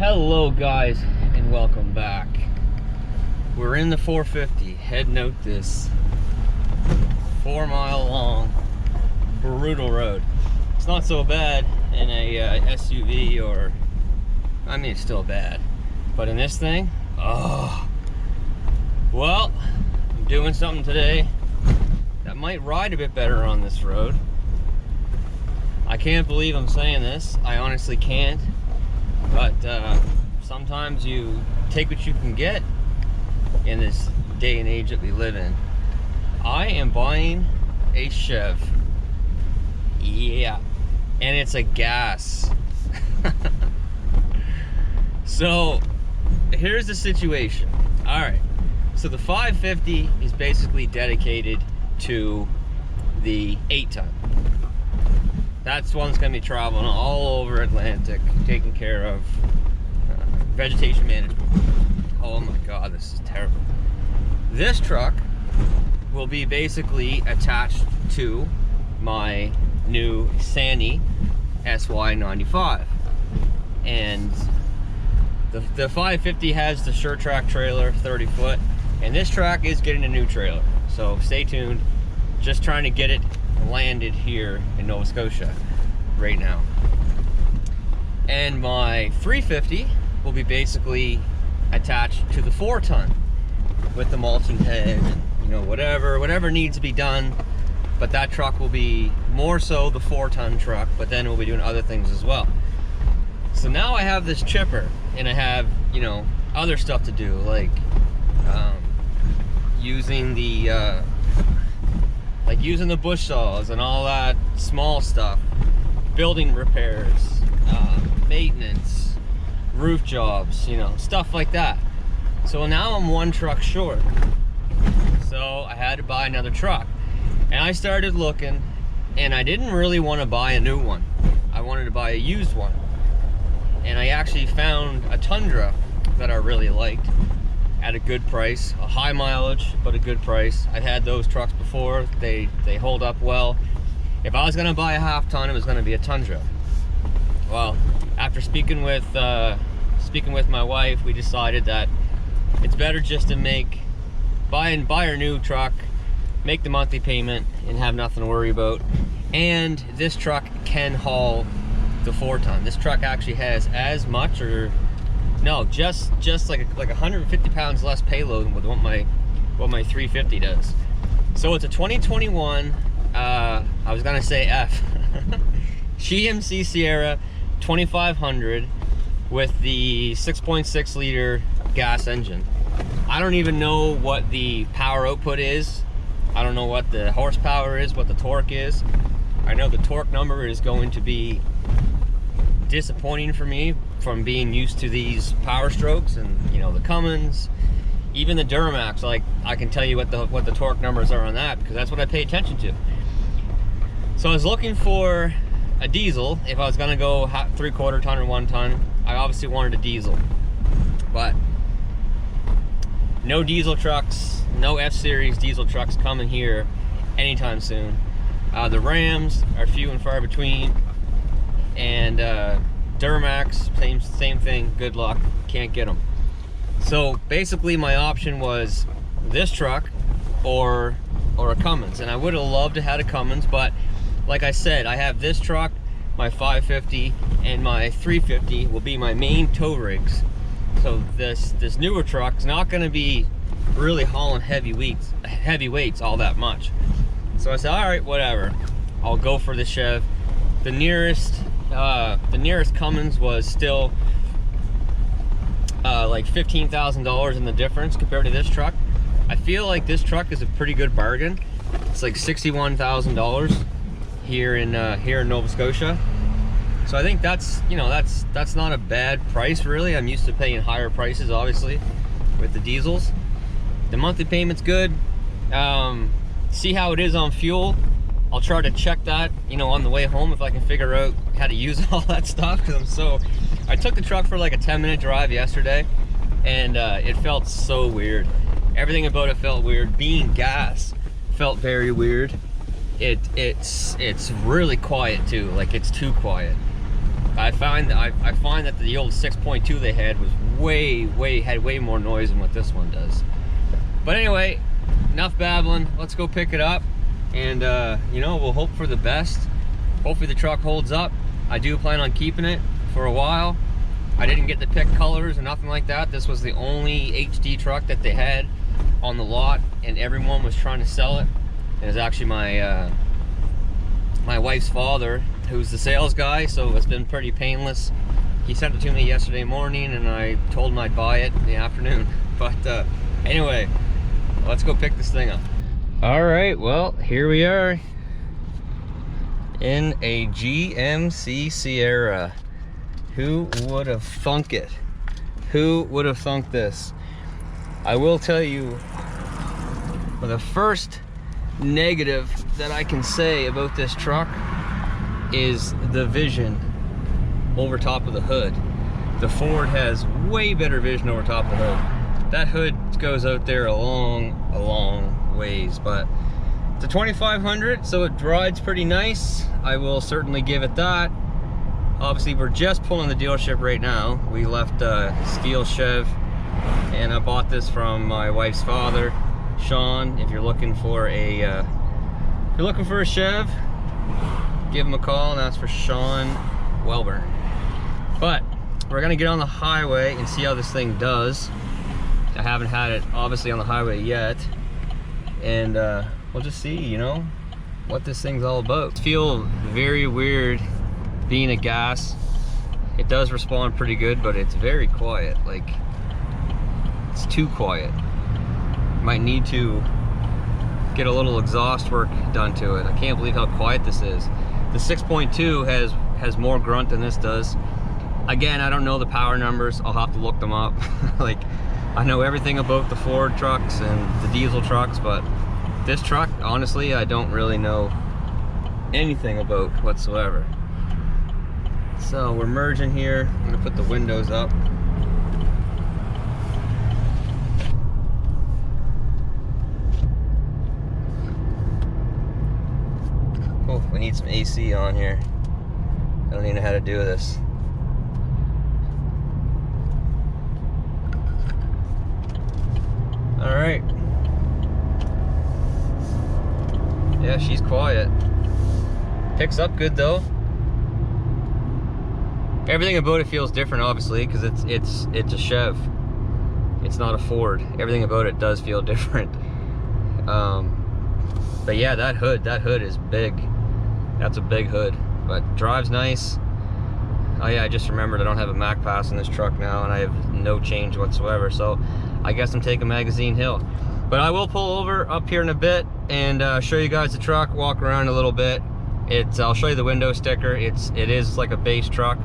Hello guys, and welcome back. We're in the 450, heading out this 4-mile long brutal road. It's not so bad in a SUV, or I mean, it's still bad, but in this thing, oh well, I'm doing something today that might ride a bit better on this road. I can't believe I'm saying this, I honestly can't. But sometimes you take what you can get in this day and age that we live in. I am buying a Chev. Yeah. And it's a gas. So here's the situation. Alright. So the 550 is basically dedicated to the 8-ton. That's one's going to be traveling all over Atlantic, taking care of vegetation management. Oh my god, this is terrible. This truck will be basically attached to my new Sani SY95. And the 550 has the Sure Track trailer, 30 foot, and this truck is getting a new trailer. So stay tuned. Just trying to get it landed here in Nova Scotia right now. And my 350 will be basically attached to the 4-ton with the mulching head and, you know, whatever needs to be done. But that truck will be more so the 4-ton truck, but then we'll be doing other things as well. So now I have this chipper, and I have, you know, other stuff to do, like using the using the bush saws and all that small stuff, building repairs, maintenance, roof jobs, you know, stuff like that. So now I'm one truck short. So I had to buy another truck. And I started looking, and I didn't really want to buy a new one. I wanted to buy a used one. And I actually found a Tundra that I really liked at a good price, a high mileage, but a good price. I've had those trucks before. They hold up well. If I was gonna buy a half-ton, it was gonna be a Tundra. Well, after speaking with my wife, we decided that it's better just to buy our new truck, make the monthly payment, and have nothing to worry about. And this truck can haul the 4-ton. This truck actually has as much, or no, just like 150 pounds less payload with what my 350 does. So it's a 2021, I was gonna say F, GMC Seirra 2500 with the 6.6 liter gas engine. I don't even know what the power output is. I don't know what the horsepower is, what the torque is. I know the torque number is going to be disappointing for me from being used to these power strokes, and you know, the Cummins, even the Duramax. Like, I can tell you what the torque numbers are on that, because that's what I pay attention to. So I was looking for a diesel. If I was gonna go 3/4 ton or 1 ton, I obviously wanted a diesel, but no diesel trucks, no F-Series diesel trucks coming here anytime soon. The Rams are few and far between, and Duramax, same thing, good luck, can't get them. So basically my option was this truck or a Cummins, and I would have loved to have a Cummins, but like I said, I have this truck, my 550, and my 350 will be my main tow rigs. So this newer truck is not going to be really hauling heavy weights all that much. So I said, all right, whatever, I'll go for the Chev. The nearest Cummins was still like $15,000 in the difference compared to this truck. I feel like this truck is a pretty good bargain. It's like $61,000 here in Nova Scotia. So I think that's, you know, that's not a bad price really. I'm used to paying higher prices, obviously, with the diesels. The monthly payment's good. See how it is on fuel. I'll try to check that, you know, on the way home if I can figure out how to use all that stuff, because I took the truck for like a 10-minute drive yesterday, and it felt so weird. Everything about it felt weird. Being gas felt very weird. It's really quiet too, like it's too quiet. I find that the old 6.2 they had was had way more noise than what this one does. But anyway, enough babbling. Let's go pick it up, and you know, we'll hope for the best. Hopefully the truck holds up. I do plan on keeping it for a while. I didn't get to pick colors or nothing like that. This was the only HD truck that they had on the lot, and everyone was trying to sell it. It was actually my my wife's father who's the sales guy, so it's been pretty painless. He sent it to me yesterday morning, and I told him I'd buy it in the afternoon. But anyway, let's go pick this thing up. All right, well, here we are in a GMC Seirra. Who would have thunk it? Who would have thunk this? I will tell you, the first negative that I can say about this truck is the vision over top of the hood. The Ford has way better vision over top of the hood. That hood goes out there a long ways, but it's a 2500, so it rides pretty nice. I will certainly give it that. Obviously, we're just pulling the dealership right now. We left Steel Chev, and I bought this from my wife's father, Sean. If you're looking for a Chev, give him a call and ask for Sean Welburn. But we're gonna get on the highway and see how this thing does. I haven't had it obviously on the highway yet, and we'll just see, you know, what this thing's all about. I feel very weird being a gas. It does respond pretty good, but it's very quiet. Like, it's too quiet. Might need to get a little exhaust work done to it. I can't believe how quiet this is. The 6.2 has more grunt than this does. Again, I don't know the power numbers. I'll have to look them up. Like, I know everything about the Ford trucks and the diesel trucks, but this truck, honestly, I don't really know anything about whatsoever. So we're merging here. I'm gonna put the windows up. Oh, we need some AC on here. I don't even know how to do this. All right. Yeah, she's quiet. Picks up good though. Everything about it feels different, obviously, because it's a Chev. It's not a Ford. Everything about it does feel different. But yeah, that hood is big. That's a big hood, but drives nice. Oh yeah, I just remembered I don't have a Mac Pass in this truck now, and I have no change whatsoever. So I guess I'm taking Magazine Hill. But I will pull over up here in a bit and show you guys the truck, walk around a little bit. I'll show you the window sticker. It is like a base truck.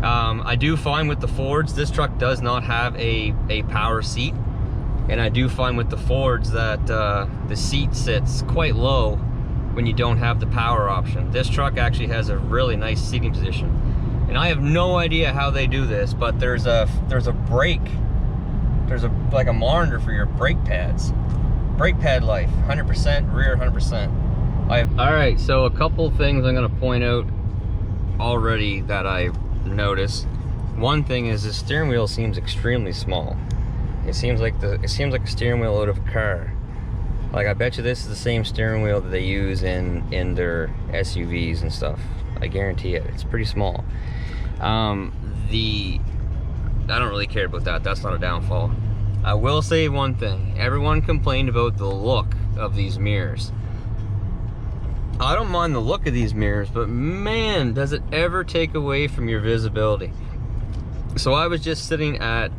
I do find with the Fords, this truck does not have a power seat. And I do find with the Fords that the seat sits quite low when you don't have the power option. This truck actually has a really nice seating position. And I have no idea how they do this, but there's a brake. There's like a monitor for your brake pads. Brake pad life, 100%, rear 100%. All right, so a couple things I'm gonna point out already that I noticed. One thing is the steering wheel seems extremely small. It seems like a steering wheel out of a car. Like, I bet you this is the same steering wheel that they use in their SUVs and stuff. I guarantee it. It's pretty small. I don't really care about that. That's not a downfall. I will say one thing. Everyone complained about the look of these mirrors. I don't mind the look of these mirrors, but man, does it ever take away from your visibility. So I was just sitting at,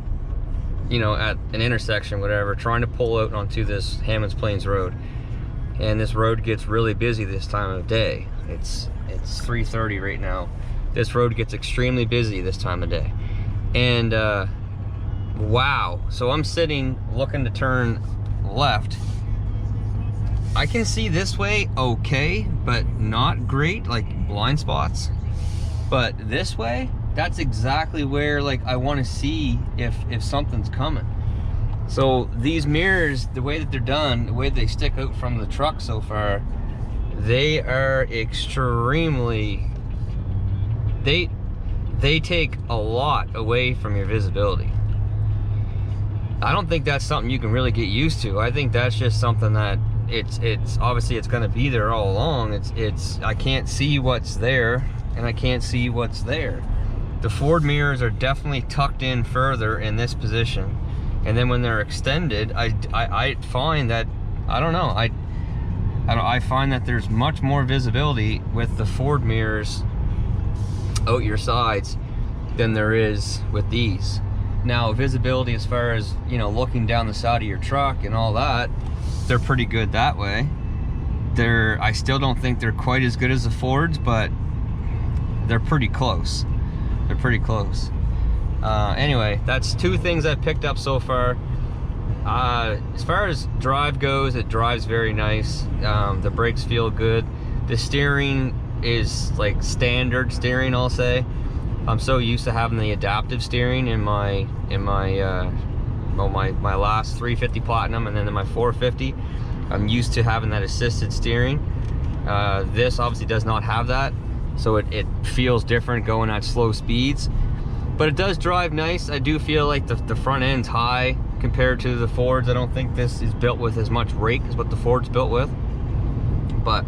you know, at an intersection, whatever, trying to pull out onto this Hammonds Plains Road. And this road gets really busy this time of day. It's 3:30 right now. This road gets extremely busy this time of day. And wow, so I'm sitting looking to turn left. I can see this way okay, but not great, like blind spots. But this way, that's exactly where, like, I want to see if something's coming. So these mirrors, the way that they're done, the way they stick out from the truck so far, they are extremely, they take a lot away from your visibility. I don't think that's something you can really get used to. I think that's just something that it's obviously it's going to be there all along. It's I can't see what's there, and I can't see what's there. The forward mirrors are definitely tucked in further in this position, and then when they're extended, I find that I find that there's much more visibility with the forward mirrors out your sides than there is with these. Now, visibility as far as, you know, looking down the side of your truck and all that, they're pretty good that way. I still don't think they're quite as good as the Fords, but they're pretty close. They're pretty close. Anyway, that's two things I picked up so far. As far as drive goes, it drives very nice. The brakes feel good. The steering is like standard steering, I'll say. I'm so used to having the adaptive steering in my last 350 Platinum, and then in my 450, I'm used to having that assisted steering. This obviously does not have that, so it feels different going at slow speeds, but it does drive nice. I do feel like the front end's high compared to the Fords. I don't think this is built with as much rake as what the Ford's built with, but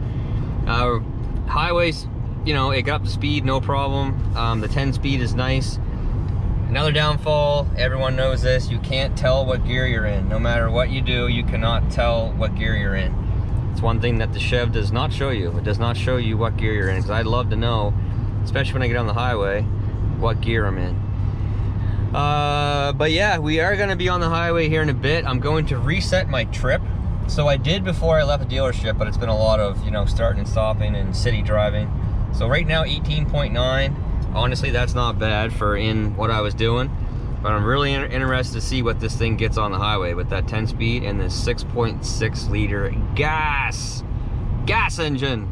highways, you know, it got up to speed, no problem. The 10 speed is nice. Another downfall, everyone knows this, you can't tell what gear you're in. No matter what you do, you cannot tell what gear you're in. It's one thing that the Chev does not show you. It does not show you what gear you're in, because I'd love to know, especially when I get on the highway, what gear I'm in. But yeah, we are going to be on the highway here in a bit. I'm going to reset my trip. So I did before I left the dealership, but it's been a lot of, you know, starting and stopping and city driving. So right now, 18.9. Honestly, that's not bad for in what I was doing. But I'm really interested to see what this thing gets on the highway with that 10 speed and this 6.6 liter gas engine.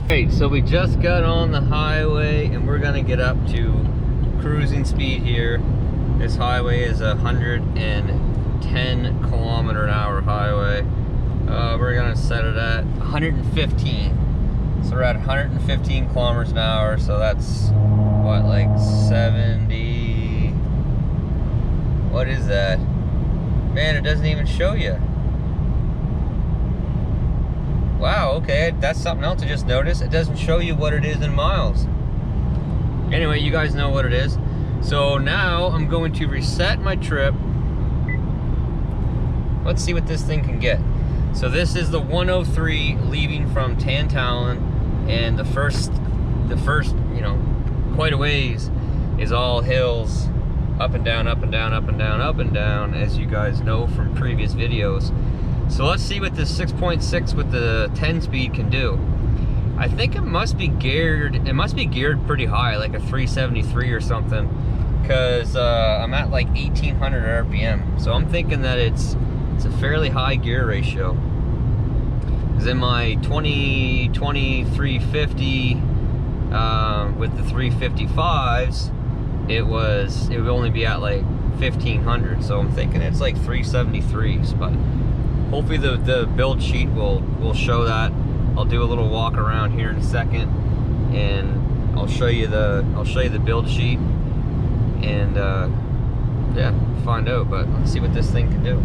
Okay, so we just got on the highway and we're gonna get up to cruising speed here. This highway is 110 km/h highway. We're gonna set it at 115. So we're at 115 km/h, so that's what, like 70? What is that? Man, it doesn't even show you. Wow, okay, that's something else I just noticed. It doesn't show you what it is in miles. Anyway, you guys know what it is. So now I'm going to reset my trip. Let's see what this thing can get. So this is the 103 leaving from Tantallon, and the first, you know, quite a ways is all hills, up and down, up and down, up and down, up and down, as you guys know from previous videos. So let's see what this 6.6 with the 10 speed can do. I think it must be geared pretty high, like a 373 or something, because I'm at like 1800 RPM. So I'm thinking that it's a fairly high gear ratio. Because in my 350 with the 355s, it would only be at like 1500. So I'm thinking it's like 373s, but hopefully the build sheet will show that. I'll do a little walk around here in a second, and I'll show you the build sheet, and yeah, find out. But let's see what this thing can do.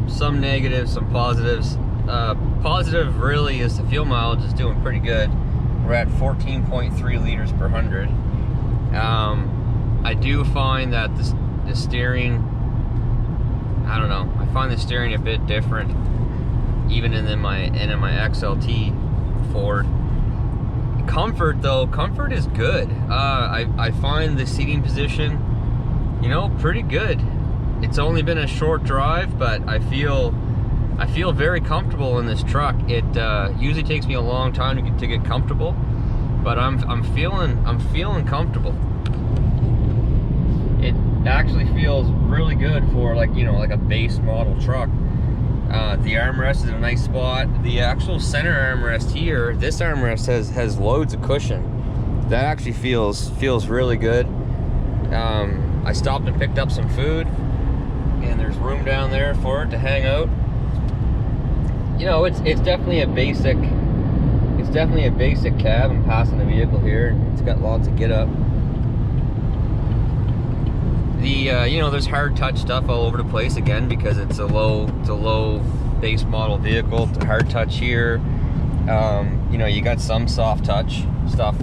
Some negatives, some positives. Positive really is the fuel mileage is doing pretty good. We're at 14.3 liters per 100. I do find that the steering, I don't know, I find the steering a bit different, even in my XLT Ford. Comfort though, comfort is good. I find the seating position, you know, pretty good. It's only been a short drive, but I feel very comfortable in this truck. It usually takes me a long time to get comfortable, but I'm feeling comfortable. It actually feels really good for, like, you know, like a base model truck. The armrest is in a nice spot. The actual center armrest here, this armrest has loads of cushion. That actually feels really good. I stopped and picked up some food, and there's room down there for it to hang out. You know, it's definitely a basic It's definitely a basic cab. I'm passing the vehicle here, and it's got lots of get up. The you know, there's hard touch stuff all over the place again because it's a low base model vehicle. It's hard touch here. You know, you got some soft touch stuff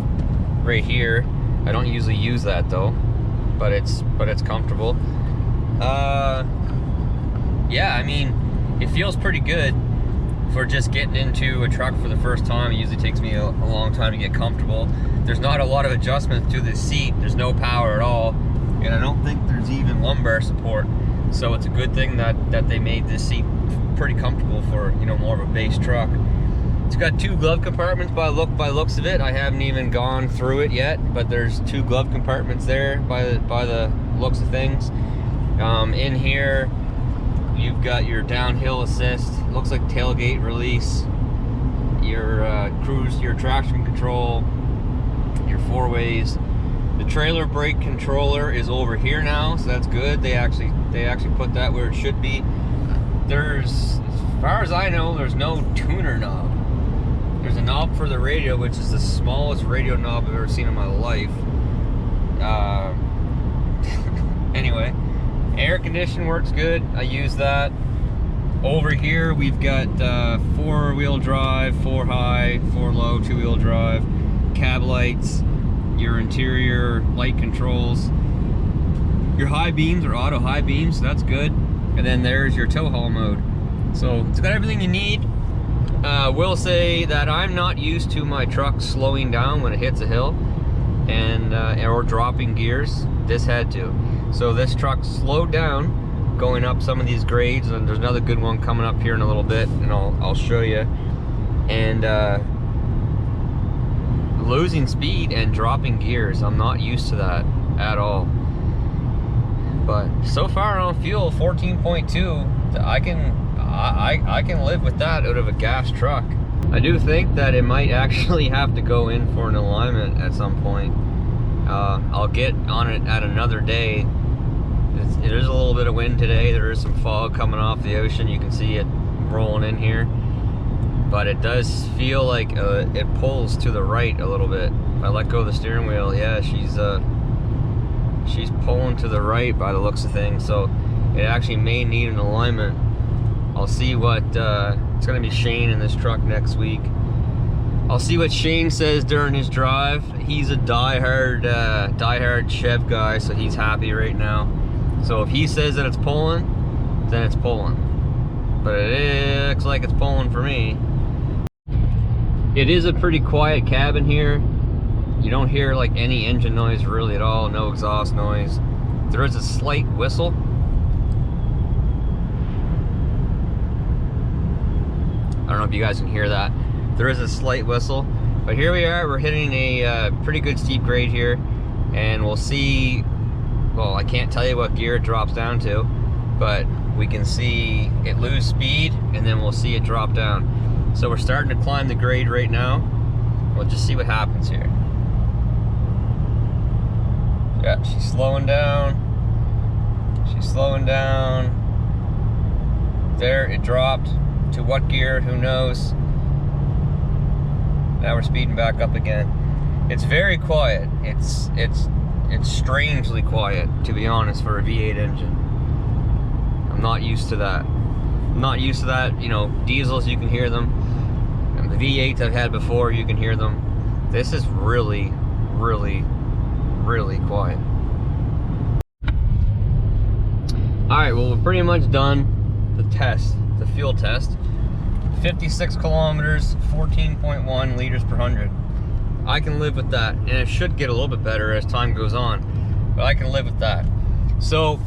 right here. I don't usually use that though, but it's comfortable. Yeah, I mean, it feels pretty good for just getting into a truck for the first time. It usually takes me a long time to get comfortable. There's not a lot of adjustments to the seat. There's no power at all, and I don't think there's even lumbar support. So it's a good thing that they made this seat pretty comfortable for, you know, more of a base truck. It's got 2 glove compartments by looks of it. I haven't even gone through it yet, but there's 2 glove compartments there by the looks of things. In here, you've got your downhill assist. Looks like tailgate release. Your cruise, your traction control, your 4-ways. The trailer brake controller is over here now, so that's good. They actually put that where it should be. There's, as far as I know, there's no tuner knob. There's a knob for the radio, which is the smallest radio knob I've ever seen in my life. Anyway, air conditioning works good. I use that. Over here, we've got 4-wheel drive, 4 high, 4 low, 2-wheel drive, cab lights, your interior light controls. Your high beams are auto high beams, so that's good. And then there's your tow haul mode. So it's got everything you need. Will say that I'm not used to my truck slowing down when it hits a hill and or dropping gears. This had to. So this truck slowed down going up some of these grades, and there's another good one coming up here in a little bit, and I'll show you. And losing speed and dropping gears, I'm not used to that at all. But so far on fuel, 14.2, I can live with that out of a gas truck. I do think that it might actually have to go in for an alignment at some point. I'll get on it at another day. It is a little bit of wind today. There is some fog coming off the ocean. You can see it rolling in here. But it does feel like it pulls to the right a little bit. If I let go of the steering wheel, yeah, she's pulling to the right by the looks of things. So it actually may need an alignment. I'll see what, it's gonna be Shane in this truck next week. I'll see what Shane says during his drive. He's a diehard Chev guy, so he's happy right now. So if he says that it's pulling, then it's pulling. But it looks like it's pulling for me. It is a pretty quiet cabin here. You don't hear like any engine noise really at all, no exhaust noise. There is a slight whistle. I don't know if you guys can hear that. There is a slight whistle. But here we are, we're hitting a pretty good steep grade here. And we'll see, well, I can't tell you what gear it drops down to, but we can see it lose speed and then we'll see it drop down. So we're starting to climb the grade right now. We'll just see what happens here. Yeah, she's slowing down. She's slowing down. There, it dropped. To what gear, who knows? Now we're speeding back up again. It's very quiet. It's strangely quiet, to be honest, for a V8 engine. I'm not used to that. I'm not used to that. You know, diesels, you can hear them. And the V8s I've had before, you can hear them. This is really, really, really quiet. Alright, well, we're pretty much done the test, the fuel test. 56 kilometers, 14.1 liters per 100. I can live with that, and it should get a little bit better as time goes on, but I can live with that. So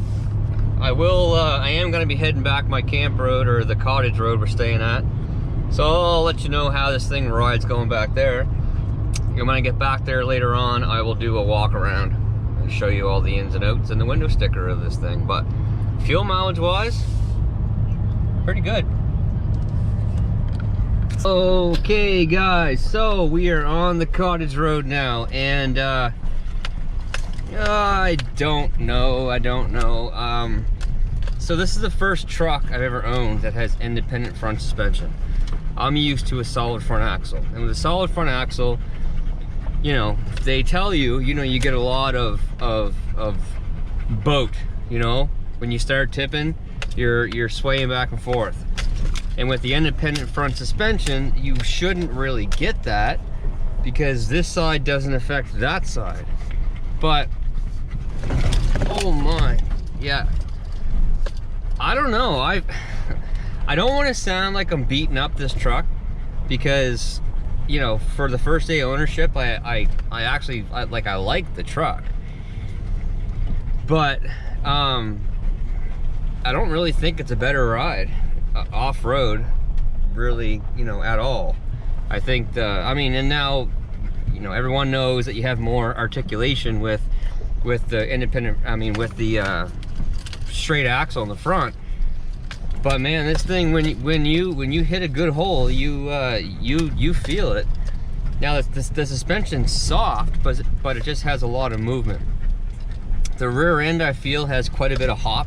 I am going to be heading back my camp road, or the cottage road we're staying at. So I'll let you know how this thing rides going back there. And when I get back there later on, I will do a walk around and show you all the ins and outs and the window sticker of this thing. But fuel mileage wise, pretty good. Okay guys, so we are on the cottage road now, and I don't know. So this is the first truck I've ever owned that has independent front suspension. I'm used to a solid front axle. And with a solid front axle, you know, they tell you, you know, you get a lot of boat, you know, when you start tipping, you're swaying back and forth. And with the independent front suspension, you shouldn't really get that because this side doesn't affect that side. But, oh my, yeah. I don't know, I don't want to sound like I'm beating up this truck because, you know, for the first day of ownership, I actually like the truck. But, I don't really think it's a better ride off-road, really, you know, at all. I think I mean, and now, you know, everyone knows that you have more articulation with the independent, I mean, with the straight axle in the front. But man, this thing, when you hit a good hole, you feel it. Now the suspension's soft, but it just has a lot of movement. The rear end, I feel, has quite a bit of hop.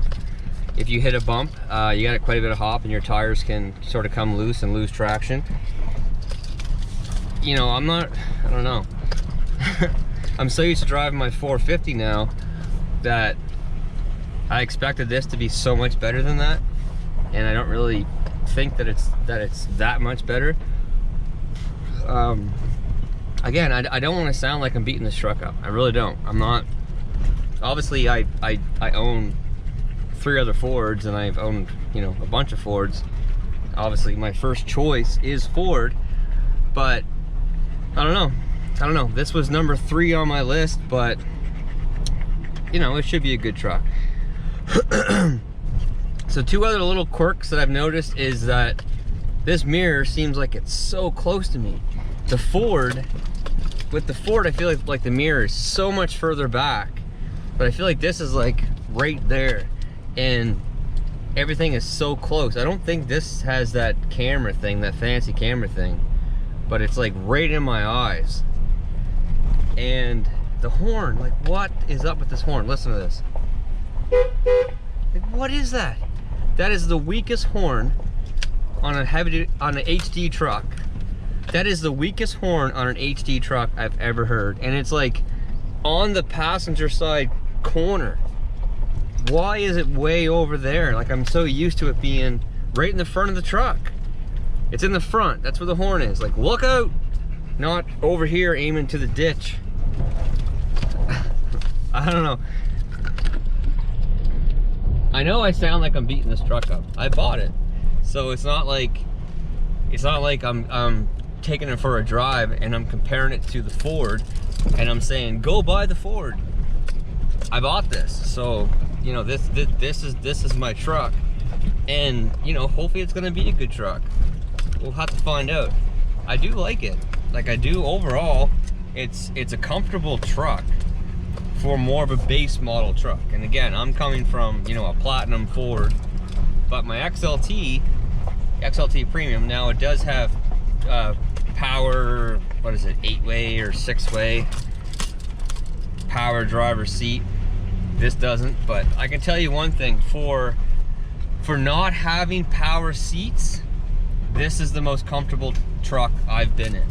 If you hit a bump, you got quite a bit of hop, and your tires can sort of come loose and lose traction. You know, I don't know. I'm so used to driving my 450 now that I expected this to be so much better than that, and I don't really think that it's that much better. Again, I don't want to sound like I'm beating this truck up. I really don't. I'm not. Obviously, I own 3 other Fords, and I've owned, you know, a bunch of Fords. Obviously, my first choice is Ford, but I don't know. This was number 3 on my list, but you know, it should be a good truck. So 2 other little quirks that I've noticed is that this mirror seems like it's so close to me. With the Ford, I feel like the mirror is so much further back, but I feel like this is like right there, and everything is so close. I don't think this has that camera thing, that fancy camera thing, but it's like right in my eyes. And the horn, like, what is up with this horn? Listen to this. Like, what is that? That is the weakest horn on an HD truck. That is the weakest horn on an HD truck I've ever heard, and it's like on the passenger side corner. Why is it way over there? Like, I'm so used to it being right in the front of the truck. It's in the front. That's where the horn is. Like, look out! Not over here aiming to the ditch. I don't know. I know I sound like I'm beating this truck up. I bought it, so it's not like I'm taking it for a drive and I'm comparing it to the Ford and I'm saying go buy the Ford. I bought this, so you know, this is my truck, and you know, hopefully it's gonna be a good truck. We'll have to find out. I do like it. Like, I do overall. It's a comfortable truck for more of a base model truck. And again, I'm coming from, you know, a platinum Ford, but my XLT Premium, now it does have power, what is it, 8-way or 6-way power driver seat. This doesn't, but I can tell you one thing, for not having power seats, this is the most comfortable truck I've been in,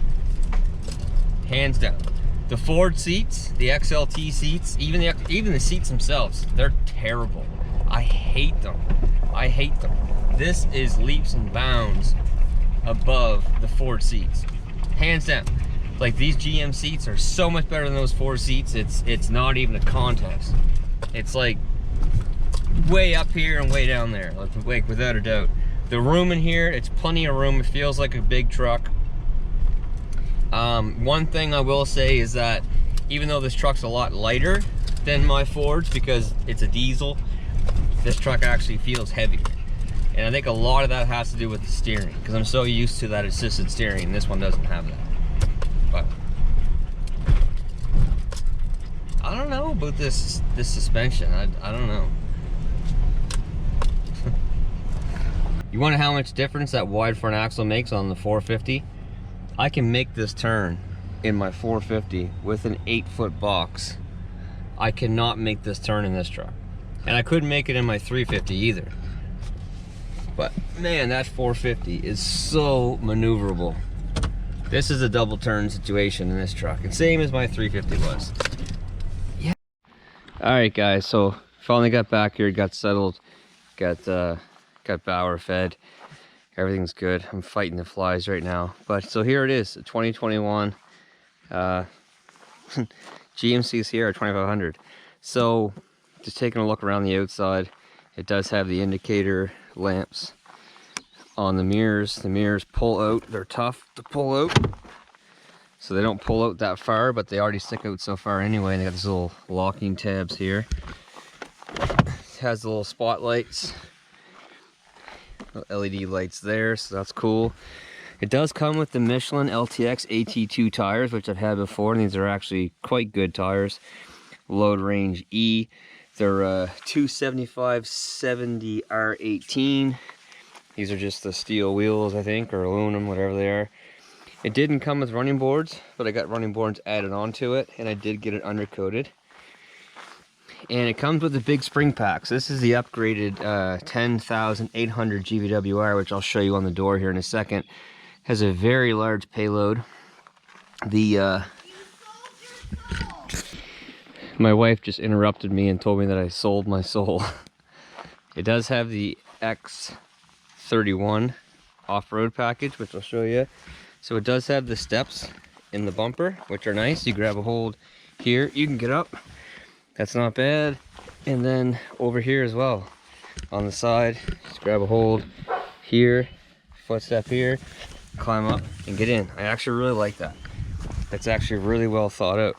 hands down. The Ford seats, the XLT seats, even the seats themselves, they're terrible. I hate them. I hate them. This is leaps and bounds above the Ford seats, hands down. Like, these GM seats are so much better than those Ford seats. It's not even a contest. It's like way up here and way down there, like without a doubt. The room in here, it's plenty of room. It feels like a big truck. One thing I will say is that even though this truck's a lot lighter than my Fords because it's a diesel, this truck actually feels heavier. And I think a lot of that has to do with the steering, because I'm so used to that assisted steering, and this one doesn't have that. But I don't know about this suspension. I don't know. You wonder how much difference that wide front axle makes on the 450? I can make this turn in my 450 with an 8-foot box. I cannot make this turn in this truck. And I couldn't make it in my 350 either. But man, that 450 is so maneuverable. This is a double turn situation in this truck, and same as my 350 was. Yeah. All right, guys. So finally got back here, got settled, got Bauer fed. Everything's good. I'm fighting the flies right now. But so here it is, 2021 GMC Seirra 2500. So just taking a look around the outside, it does have the indicator lamps on the mirrors. The mirrors pull out. They're tough to pull out, so they don't pull out that far, but they already stick out so far anyway. And they got these little locking tabs here. It has the little spotlights, LED lights there, so that's cool. It does come with the Michelin LTX AT2 tires, which I've had before, and these are actually quite good tires. Load range E. They're 275/70 R18. These are just the steel wheels, I think, or aluminum, whatever they are. It didn't come with running boards, but I got running boards added onto it, and I did get it undercoated. And it comes with the big spring packs. This is the upgraded 10,800 GVWR, which I'll show you on the door here in a second. Has a very large payload. My wife just interrupted me and told me that I sold my soul. It does have the X31 off-road package, which I'll show you. So it does have the steps in the bumper, which are nice. You grab a hold here, you can get up. That's not bad. And then over here as well, on the side, just grab a hold here, footstep here, climb up and get in. I actually really like that. That's actually really well thought out.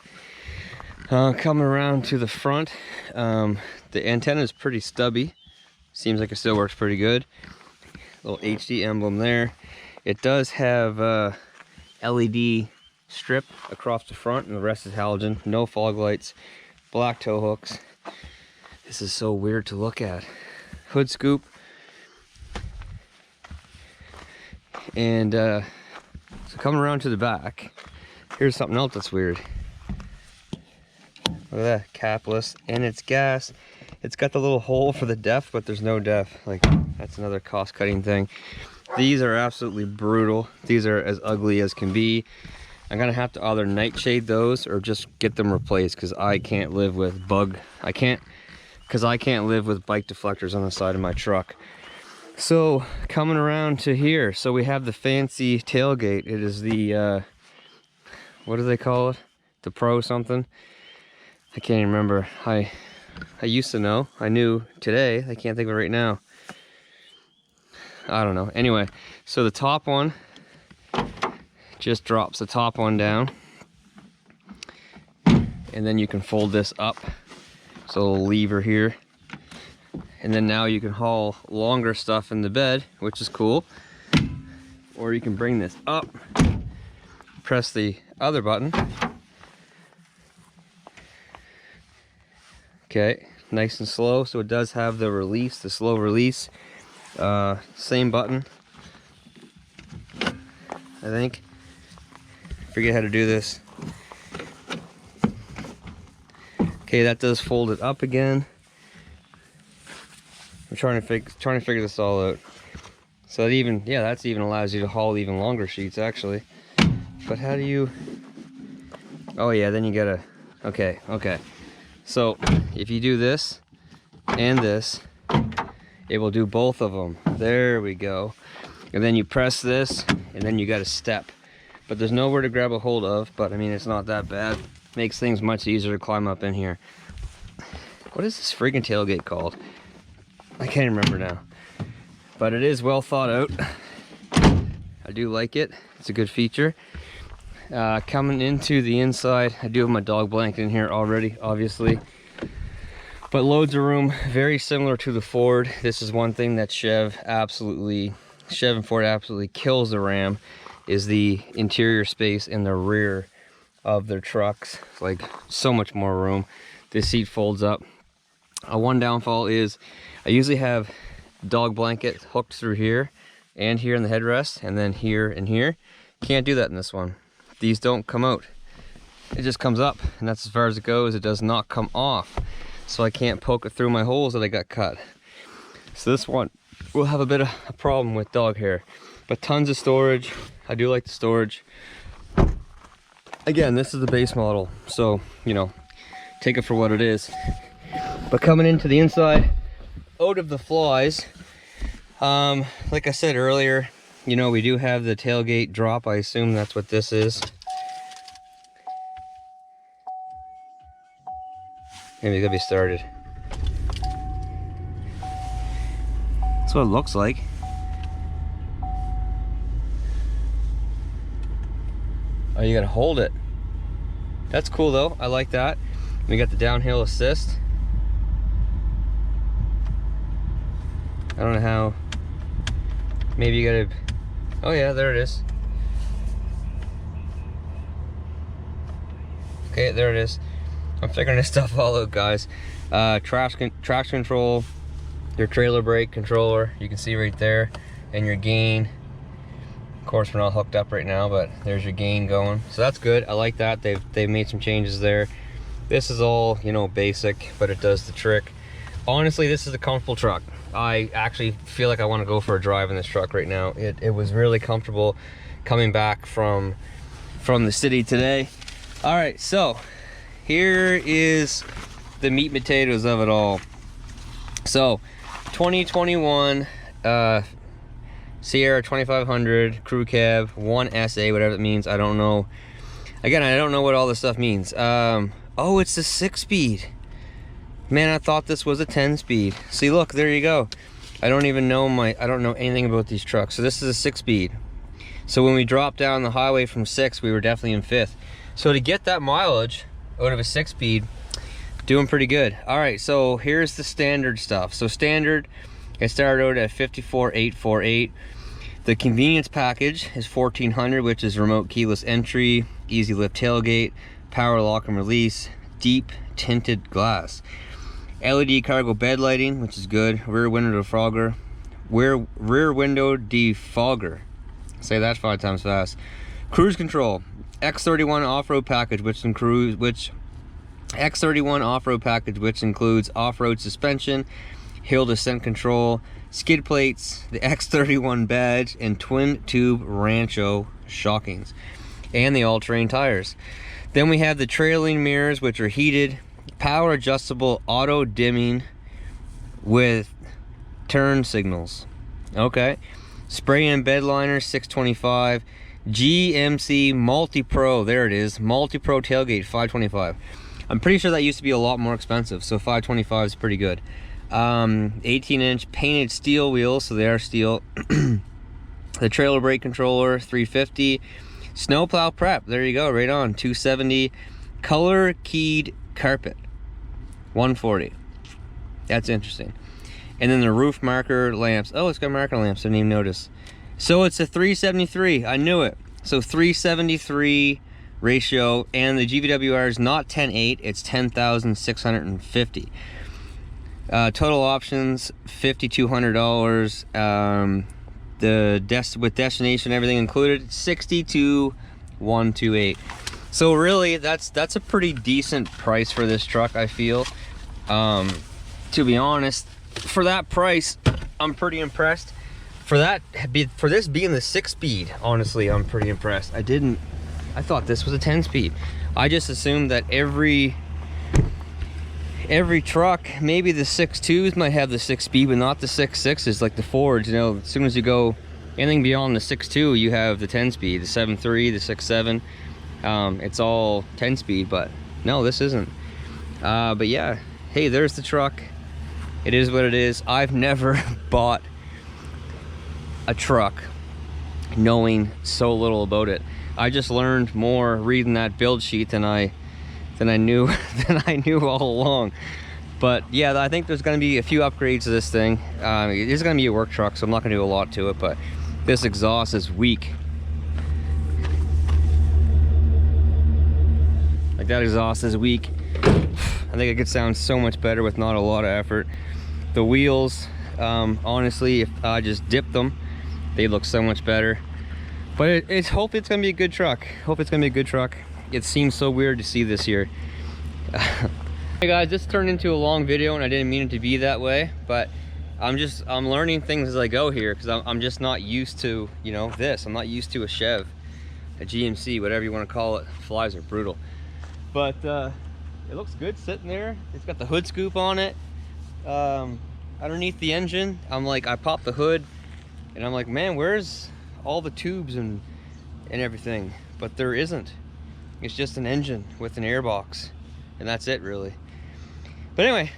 Coming around to the front, the antenna is pretty stubby. Seems like it still works pretty good. Little HD emblem there. It does have LED strip across the front, and the rest is halogen. No fog lights, black tow hooks. This is so weird to look at. Hood scoop. And so coming around to the back, here's something else that's weird. Look at that, capless, and it's gas. It's got the little hole for the def, but there's no def. Like, that's another cost-cutting thing. These are absolutely brutal. These are as ugly as can be. I'm gonna have to either nightshade those or just get them replaced, because I can't live with I can't live with bike deflectors on the side of my truck. So coming around to here, so we have the fancy tailgate. It is the what do they call it? The Pro something. I can't even remember. I used to know. I knew today. I can't think of it right now. I don't know. Anyway, so the top one just drops the top one down, and then you can fold this up. So a little lever here, and then now you can haul longer stuff in the bed, which is cool. Or you can bring this up, press the other button. Okay, nice and slow. So it does have the release, the slow release. Same button, I think. Forget how to do this. Okay, that does fold it up again. I'm trying to figure this all out. So that even, yeah, that's even allows you to haul even longer sheets actually. But how do you? Oh yeah, then you gotta. Okay. So if you do this and this, it will do both of them. There we go. And then you press this, and then you got a step. But there's nowhere to grab a hold of, but I mean, it's not that bad. Makes things much easier to climb up in here. What is this freaking tailgate called? I can't remember now. But it is well thought out. I do like it. It's a good feature. Coming into the inside, I do have my dog blanket in here already, obviously. But loads of room, very similar to the Ford. This is one thing that Chev and Ford absolutely kills the Ram, is the interior space in the rear of their trucks. It's like so much more room. This seat folds up. One downfall is I usually have dog blanket hooked through here and here in the headrest, and then here and here. Can't do that in this one. These don't come out. It just comes up, and that's as far as it goes. It does not come off. So I can't poke it through my holes that I got cut. So this one we'll have a bit of a problem with dog hair. But tons of storage. I do like the storage. Again, this is the base model, so, you know, take it for what it is. But coming into the inside, out of the flies, like I said earlier, you know, we do have the tailgate drop. I assume that's what this is. Maybe it could be started. That's what it looks like. Oh, you gotta hold it. That's cool though, I like that. We got the downhill assist. I don't know how. Maybe you gotta, oh yeah, there it is. Okay, there it is. I'm figuring this stuff all out, guys. Traction control, your trailer brake controller, you can see right there, and your gain. Of course, we're not hooked up right now, but there's your gain going. So that's good. I like that. They've made some changes there. This is all, you know, basic, but it does the trick. Honestly, this is a comfortable truck. I actually feel like I want to go for a drive in this truck right now. It was really comfortable coming back from the city today. All right, so here is the meat and potatoes of it all. So 2021 Seirra 2500 crew cab 1SA, whatever it means. I don't know. Again, I don't know what all this stuff means. Oh, it's a 6-speed. Man, I thought this was a 10-speed. See, look, there you go. I don't know anything about these trucks. So this is a 6-speed. So when we dropped down the highway from 6, we were definitely in 5th. So to get that mileage out of a 6-speed, doing pretty good. All right, so here's the standard stuff. So standard, it started out at 54,848. The convenience package is 1400, which is remote keyless entry, easy lift tailgate, power lock and release, deep tinted glass, LED cargo bed lighting, which is good, rear window defogger, rear window defogger. Say that 5 times fast. Cruise control, X31 off-road package, which includes off-road suspension, hill descent control, skid plates, the X31 badge, and twin tube Rancho shockings, and the all-terrain tires. Then we have the trailing mirrors, which are heated, power adjustable auto dimming with turn signals. Okay. Spray and bed liner 625. GMC Multi-Pro, there it is, Multi-Pro tailgate 525. I'm pretty sure that used to be a lot more expensive, so 525 is pretty good. 18-inch painted steel wheels, so they are steel. The trailer brake controller 350. Snowplow prep, there you go, right on, 270. Color keyed carpet 140. That's interesting. And then the roof marker lamps. Oh, it's got marker lamps, I didn't even notice. So it's a 373, I knew it. So 373 ratio, and the GVWR is not 10.8, it's 10,650. Total options $5,200. With destination, everything included, 62,128. So really, that's a pretty decent price for this truck, I feel. To be honest, for that price, I'm pretty impressed. For this being the 6-speed, honestly, I'm pretty impressed. I thought this was a 10-speed. I just assumed that every truck, maybe the 6.2s might have the 6-speed, but not the 6.6s like the Fords. You know, as soon as you go anything beyond the 6.2, you have the 10-speed, the 7.3, the 6.7. It's all 10-speed, but no, this isn't. But yeah, hey, there's the truck. It is what it is. I've never bought a truck knowing so little about it. I just learned more reading that build sheet than I knew all along. But yeah, I think there's going to be a few upgrades to this thing. It is going to be a work truck, so I'm not going to do a lot to it, but this exhaust is weak. Like, that exhaust is weak. I think it could sound so much better with not a lot of effort. The wheels, honestly, if I just dipped them, they look so much better. But hopefully it's gonna be a good truck. It seems so weird to see this here. Hey guys, this turned into a long video and I didn't mean it to be that way, but I'm learning things as I go here, because I'm just not used to, you know, this. I'm not used to a Chev, a GMC, whatever you want to call it. Flies are brutal. But it looks good sitting there. It's got the hood scoop on it. Underneath the engine, I popped the hood and I'm like, man, where's all the tubes and everything? But there isn't. It's just an engine with an airbox, and that's it really. But anyway,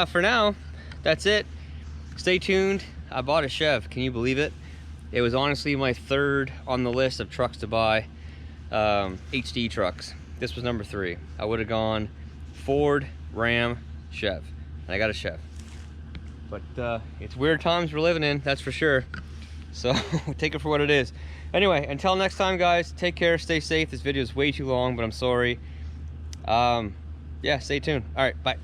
for now, that's it. Stay tuned. I bought a Chev, can you believe it? It was honestly my third on the list of trucks to buy, HD trucks. This was number 3. I would have gone Ford, Ram, Chev, and I got a Chev. But it's weird times we're living in, that's for sure. So take it for what it is. Anyway, until next time, guys, take care, stay safe. This video is way too long, but I'm sorry. Yeah, stay tuned. All right, bye.